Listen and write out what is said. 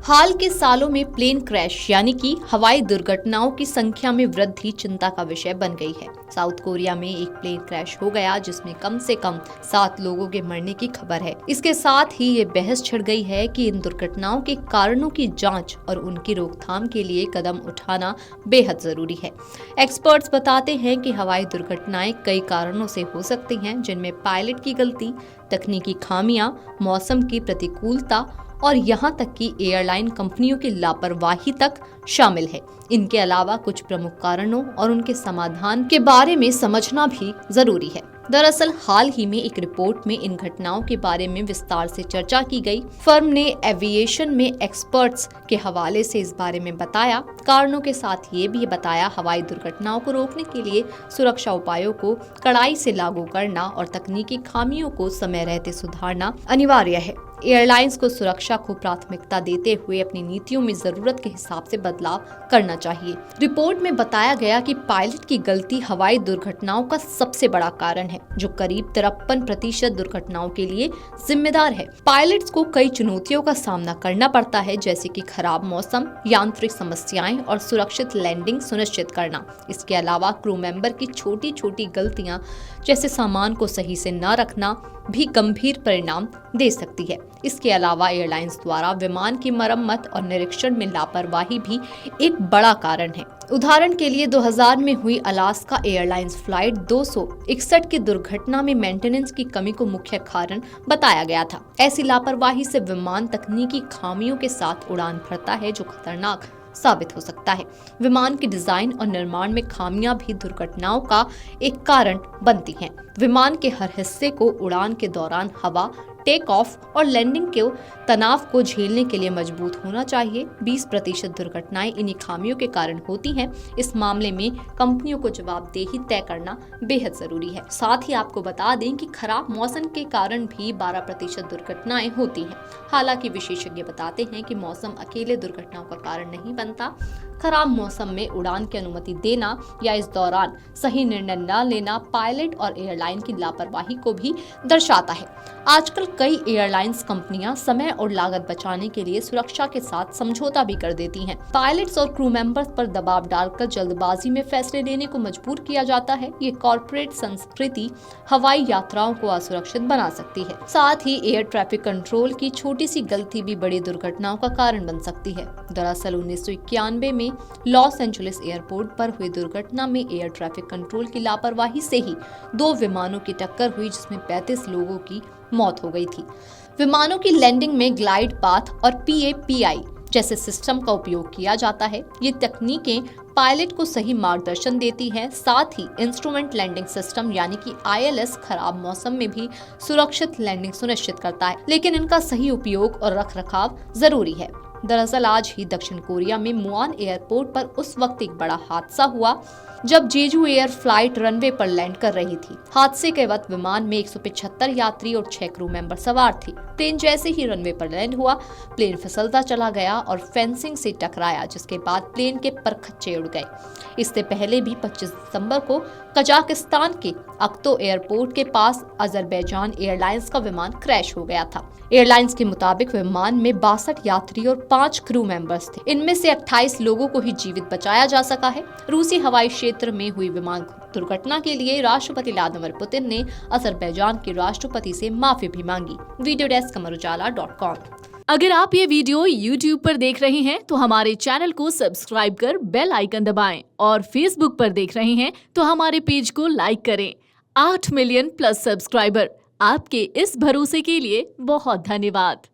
हाल के सालों में प्लेन क्रैश यानी कि हवाई दुर्घटनाओं की संख्या में वृद्धि चिंता का विषय बन गई है। साउथ कोरिया में एक प्लेन क्रैश हो गया जिसमें कम से कम 7 लोगों के मरने की खबर है। इसके साथ ही ये बहस छिड़ गई है कि इन दुर्घटनाओं के कारणों की जांच और उनकी रोकथाम के लिए कदम उठाना बेहद जरूरी है। एक्सपर्ट्स बताते हैं कि हवाई दुर्घटनाएं कई कारणों से हो सकती हैं, जिनमें पायलट की गलती, तकनीकी खामियां, मौसम की प्रतिकूलता और यहाँ तक कि एयरलाइन कंपनियों की लापरवाही तक शामिल है। इनके अलावा कुछ प्रमुख कारणों और उनके समाधान के बारे में समझना भी जरूरी है। दरअसल हाल ही में एक रिपोर्ट में इन घटनाओं के बारे में विस्तार से चर्चा की गई। फर्म ने एविएशन में एक्सपर्ट्स के हवाले से इस बारे में बताया। कारणों के साथ ये भी बताया हवाई दुर्घटनाओं को रोकने के लिए सुरक्षा उपायों को कड़ाई से लागू करना और तकनीकी खामियों को समय रहते सुधारना अनिवार्य है। एयरलाइंस को सुरक्षा को प्राथमिकता देते हुए अपनी नीतियों में जरूरत के हिसाब से बदलाव करना चाहिए। रिपोर्ट में बताया गया कि पायलट की गलती हवाई दुर्घटनाओं का सबसे बड़ा कारण है, जो करीब 53% दुर्घटनाओं के लिए जिम्मेदार है। पायलट्स को कई चुनौतियों का सामना करना पड़ता है, जैसे कि खराब मौसम, यांत्रिक समस्याएं और सुरक्षित लैंडिंग सुनिश्चित करना। इसके अलावा क्रू मेंबर की छोटी छोटी गलतियां, जैसे सामान को सही से न रखना, भी गंभीर परिणाम दे सकती है। इसके अलावा एयरलाइंस द्वारा विमान की मरम्मत और निरीक्षण में लापरवाही भी एक बड़ा कारण है। उदाहरण के लिए 2000 में हुई अलास्का एयरलाइंस फ्लाइट 261 की दुर्घटना में मेंटेनेंस की कमी को मुख्य कारण बताया गया था। ऐसी लापरवाही से विमान तकनीकी खामियों के साथ उड़ान भरता है, जो खतरनाक साबित हो सकता है। विमान के डिजाइन और निर्माण में खामियां भी दुर्घटनाओं का एक कारण बनती हैं। विमान के हर हिस्से को उड़ान के दौरान हवा, टेक ऑफ और लैंडिंग के तनाव को झेलने के लिए मजबूत होना चाहिए। 20% दुर्घटनाएं इन्हीं खामियों के कारण होती हैं। इस मामले में कंपनियों को जवाबदेही तय करना बेहद जरूरी है। साथ ही आपको बता दें कि खराब मौसम के कारण भी 12% दुर्घटनाएं होती हैं। हालांकि विशेषज्ञ बताते हैं कि मौसम अकेले दुर्घटनाओं का कारण नहीं बनता। खराब मौसम में उड़ान की अनुमति देना या इस दौरान सही निर्णय न लेना पायलट और एयरलाइन की लापरवाही को भी दर्शाता है। आजकल कई एयरलाइंस कंपनियां समय और लागत बचाने के लिए सुरक्षा के साथ समझौता भी कर देती हैं। पायलट्स और क्रू मेंबर्स पर दबाव डालकर जल्दबाजी में फैसले लेने को मजबूर किया जाता है। ये कॉर्पोरेट संस्कृति हवाई यात्राओं को असुरक्षित बना सकती है। साथ ही एयर ट्रैफिक कंट्रोल की छोटी सी गलती भी बड़ी दुर्घटनाओं का कारण बन सकती है। दरअसल 1991 में लॉस एंजलिस एयरपोर्ट पर हुई दुर्घटना में एयर ट्रैफिक कंट्रोल की लापरवाही से ही 2 विमानों की टक्कर हुई, जिसमें 35 लोगों की मौत हो गई थी। विमानों की लैंडिंग में ग्लाइड पाथ और PAPI जैसे सिस्टम का उपयोग किया जाता है। ये तकनीकें पायलट को सही मार्गदर्शन देती हैं। साथ ही इंस्ट्रूमेंट लैंडिंग सिस्टम यानी कि ILS खराब मौसम में भी सुरक्षित लैंडिंग सुनिश्चित करता है, लेकिन इनका सही उपयोग और रखरखाव जरूरी है। दरअसल आज ही दक्षिण कोरिया में मुआन एयरपोर्ट पर उस वक्त एक बड़ा हादसा हुआ जब जेजू एयर फ्लाइट रनवे पर लैंड कर रही थी। हादसे के वक्त विमान में 175 यात्री और 6 क्रू मेंबर सवार थे। प्लेन जैसे ही रनवे पर लैंड हुआ, प्लेन फिसलता चला गया और फेंसिंग से टकराया, जिसके बाद प्लेन के परखच्चे उड़ गए। इससे पहले भी 25 दिसंबर को कजाकिस्तान के अक्तो एयरपोर्ट के पास अजरबैजान एयरलाइंस का विमान क्रैश हो गया था। एयरलाइंस के मुताबिक विमान में 62 यात्री और 5 क्रू मेंबर्स थे। इनमें से 28 लोगों को ही जीवित बचाया जा सका है। रूसी हवाई क्षेत्र में हुई विमान दुर्घटना के लिए राष्ट्रपति व्लादिमीर पुतिन ने अजरबैजान के राष्ट्रपति से माफी भी मांगी। Video desk amarujala.com। अगर आप ये वीडियो YouTube पर देख रहे हैं तो हमारे चैनल को सब्सक्राइब कर बेल आइकन दबाएं और Facebook पर देख रहे हैं तो हमारे पेज को लाइक करें। 8 मिलियन प्लस सब्सक्राइबर, आपके इस भरोसे के लिए बहुत धन्यवाद।